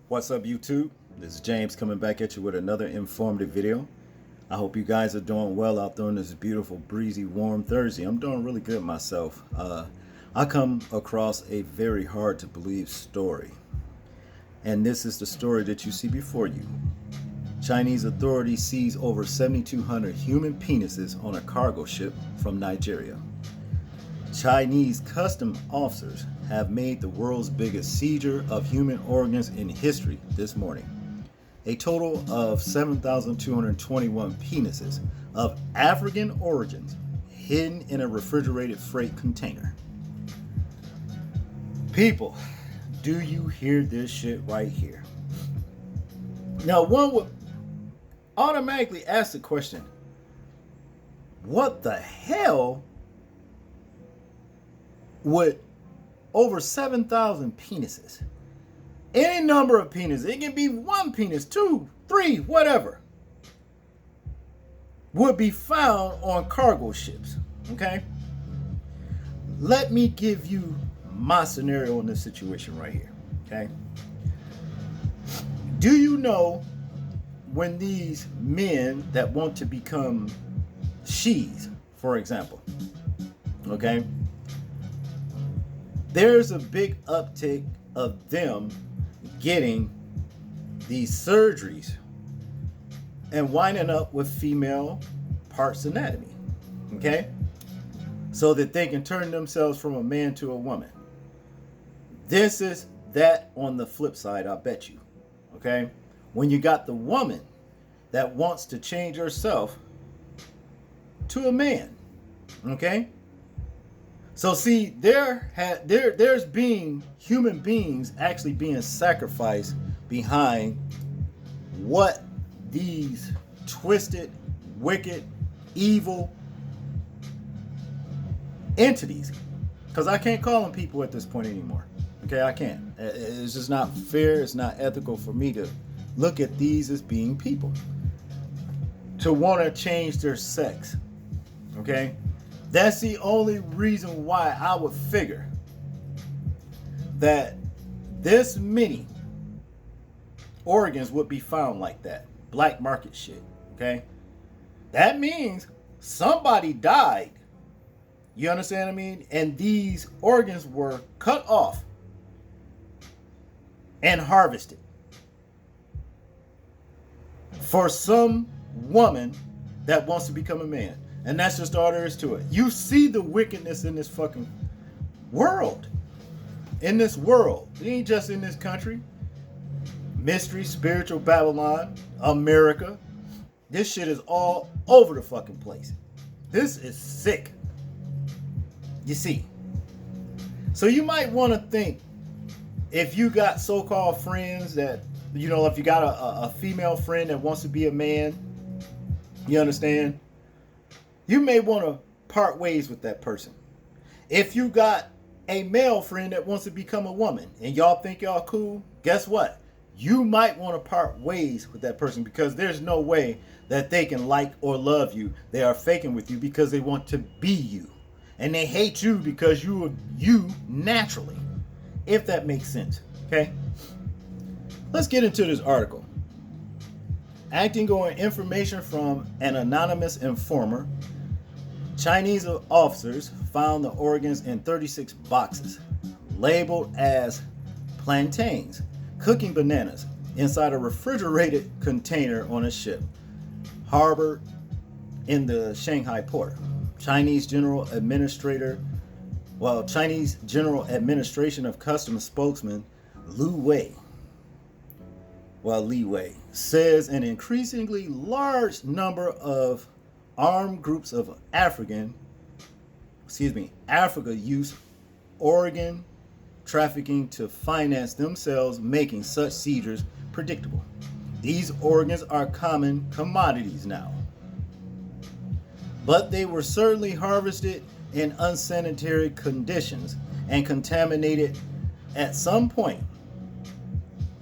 What's up, YouTube? This is James coming back at you with another informative video. I hope you guys are doing well out there on this beautiful, breezy, warm Thursday. I'm doing really good myself. I come across a very hard to believe story. And this is the story that you see before you. Chinese authorities seize over 7,200 human penises on a cargo ship from Nigeria. Chinese custom officers have made the world's biggest seizure of human organs in history this morning. A total of 7,221 penises of African origins hidden in a refrigerated freight container. People, do you hear this shit right here? Now, one would automatically ask the question, what the hell would over 7,000 penises, any number of penises, it can be one penis, two, three, whatever, would be found on cargo ships? Okay, let me give you my scenario in this situation right here. Okay, do you know when these men that want to become she's, for example, okay, there's a big uptick of them getting these surgeries and winding up with female parts anatomy, okay? So that they can turn themselves from a man to a woman. This is that on the flip side, I bet you, okay? When you got the woman that wants to change herself to a man, okay? So see, there's being human beings actually being sacrificed behind what these twisted, wicked, evil entities, because I can't call them people at this point anymore. Okay, I can't. It's just not fair. It's not ethical for me to look at these as being people, to want to change their sex. Okay. That's the only reason why I would figure that this many organs would be found like that. Black market shit. Okay? That means somebody died. You understand what I mean? And these organs were cut off and harvested for some woman that wants to become a man. And that's just all there is to it. You see the wickedness in this fucking world. In this world. It ain't just in this country. Mystery, spiritual Babylon, America. This shit is all over the fucking place. This is sick. You see. So you might want to think, if you got so-called friends that, you know, if you got a female friend that wants to be a man, you understand? You may want to part ways with that person. If you got a male friend that wants to become a woman and y'all think y'all cool, guess what? You might want to part ways with that person, because there's no way that they can like or love you. They are faking with you because they want to be you. And they hate you because you are you naturally. If that makes sense. Okay? Let's get into this article. Acting on information from an anonymous informer, Chinese officers found the organs in 36 boxes, labeled as plantains, cooking bananas, inside a refrigerated container on a ship, harbored in the Shanghai port. Chinese General Administration of Customs spokesman Li Wei says an increasingly large number of armed groups of Africa use organ trafficking to finance themselves, making such seizures predictable. These organs are common commodities now, but they were certainly harvested in unsanitary conditions and contaminated at some point,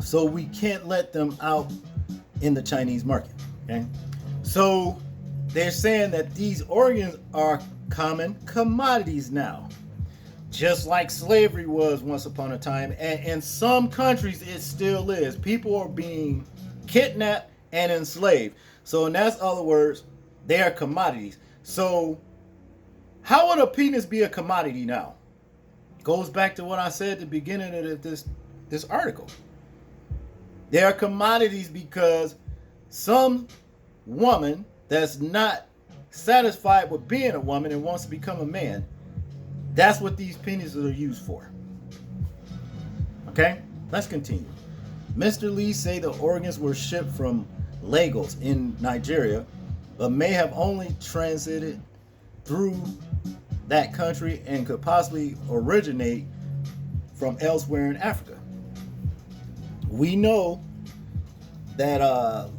so we can't let them out in the Chinese market. Okay, so they're saying that these organs are common commodities now. just like slavery was once upon a time. And in some countries, it still is. People are being kidnapped and enslaved. So, in that's other words, they are commodities. So, how would a penis be a commodity now? Goes back to what I said at the beginning of this article. They are commodities because some woman that's not satisfied with being a woman and wants to become a man, that's what these penises are used for. Okay, let's continue. Mr. Lee say the organs were shipped from Lagos in Nigeria, but may have only transited through that country and could possibly originate from elsewhere in Africa. We know that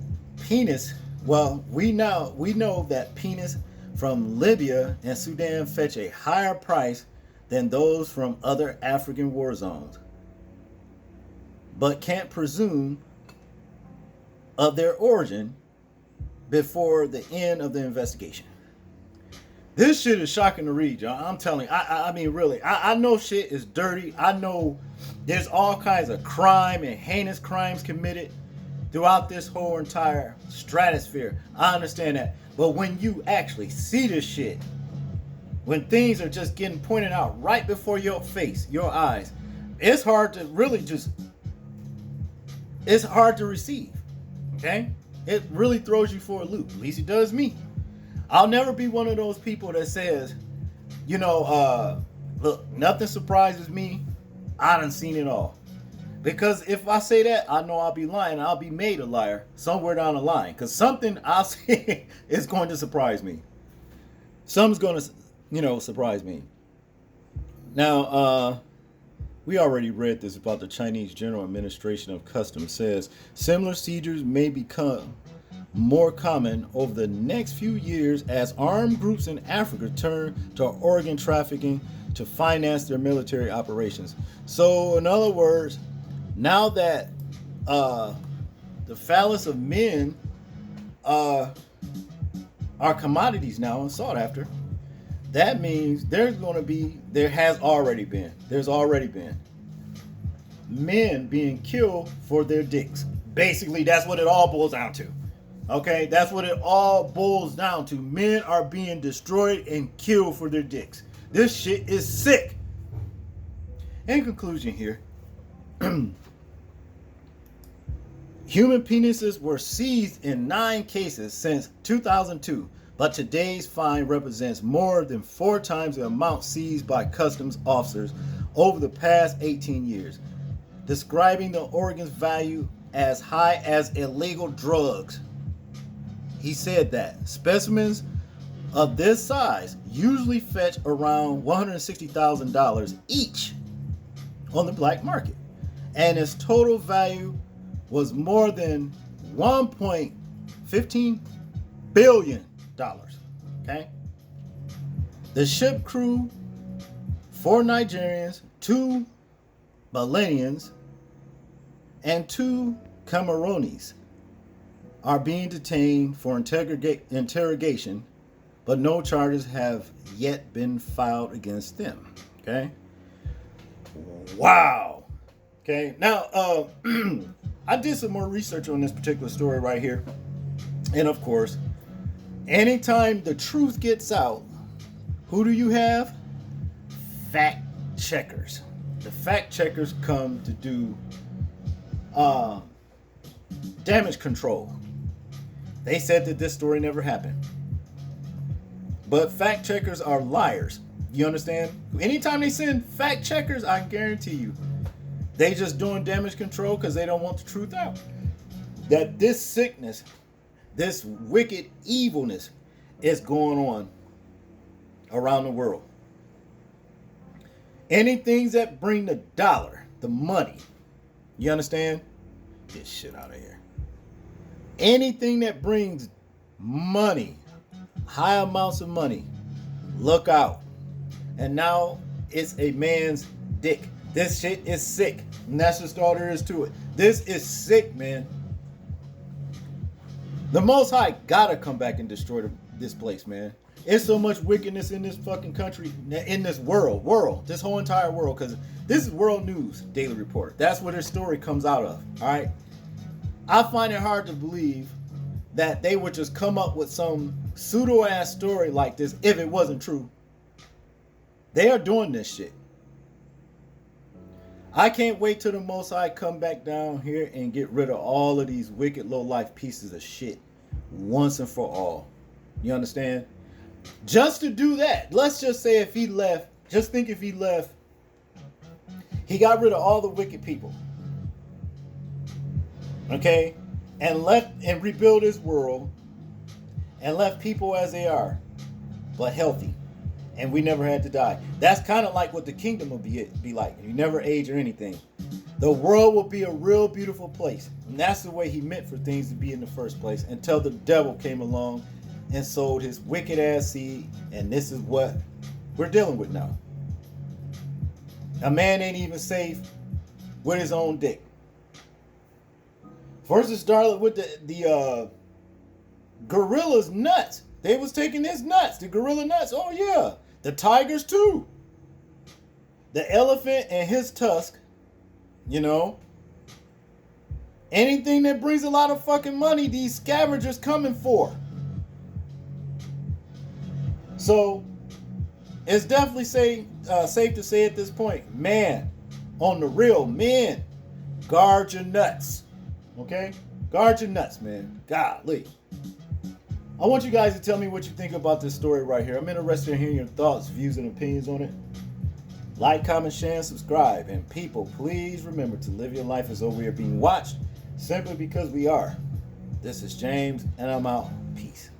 penis. Well, we know that penis from Libya and Sudan fetch a higher price than those from other African war zones, but can't presume of their origin before the end of the investigation. This shit is shocking to read, y'all. I'm telling you. I mean, really. I know shit is dirty. I know there's all kinds of crime and heinous crimes committed throughout this whole entire stratosphere. I understand that. But when you actually see this shit, when things are just getting pointed out right before your face, your eyes, it's hard to really it's hard to receive. Okay? It really throws you for a loop. At least it does me. I'll never be one of those people that says, look, nothing surprises me. I done seen it all. Because if I say that, I know I'll be lying. I'll be made a liar somewhere down the line. Because something I'll say is going to surprise me. Something's going to, surprise me. Now, we already read this about the Chinese General Administration of Customs says similar seizures may become more common over the next few years as armed groups in Africa turn to organ trafficking to finance their military operations. So, in other words, now that the phallus of men are commodities now and sought after, that means there's already been men being killed for their dicks. Basically, that's what it all boils down to. Okay, that's what it all boils down to. Men are being destroyed and killed for their dicks. This shit is sick. In conclusion here, human penises were seized in 9 cases since 2002, but today's fine represents more than 4 times the amount seized by customs officers over the past 18 years, describing the organ's value as high as illegal drugs. He said that specimens of this size usually fetch around $160,000 each on the black market, and its total value was more than $1.15 billion. Okay? The ship crew, 4 Nigerians, 2 Bolivians, and 2 Cameroonies are being detained for interrogation, but no charges have yet been filed against them. Okay? Wow. Okay, now I did some more research on this particular story right here. And of course, anytime the truth gets out, who do you have? Fact checkers. The fact checkers come to do damage control. They said that this story never happened. But fact checkers are liars. You understand? Anytime they send fact checkers, I guarantee you, they just doing damage control because they don't want the truth out. That this sickness, this wicked evilness is going on around the world. Anything that bring the dollar, the money, you understand? Get shit out of here. Anything that brings money, high amounts of money, look out. And now it's a man's dick. This shit is sick. And that's just all there is to it. This is sick, man. The Most High gotta come back and destroy this place, man. It's so much wickedness in this fucking country, in this world, this whole entire world, because this is World News Daily Report. That's where this story comes out of. All right. I find it hard to believe that they would just come up with some pseudo ass story like this if it wasn't true. They are doing this shit. I can't wait till the Most High come back down here and get rid of all of these wicked low life pieces of shit once and for all. You understand? Just to do that, let's just say if he left, just think if he left, he got rid of all the wicked people. Okay? And left and rebuild his world and left people as they are, but healthy. And we never had to die. That's kind of like what the kingdom will be like. You never age or anything. The world will be a real beautiful place. And that's the way he meant for things to be in the first place, until the devil came along and sowed his wicked ass seed. And this is what we're dealing with now. A man ain't even safe with his own dick. First it started with the gorilla's nuts. They was taking his nuts, the gorilla nuts. Oh yeah. The tigers too. The elephant and his tusk. You know. Anything that brings a lot of fucking money, these scavengers coming for. So it's definitely safe to say at this point, man, on the real, men, guard your nuts. Okay? Guard your nuts, man. Golly. I want you guys to tell me what you think about this story right here. I'm interested in hearing your thoughts, views, and opinions on it. Like, comment, share, and subscribe. And people, please remember to live your life as though we are being watched, simply because we are. This is James, and I'm out. Peace.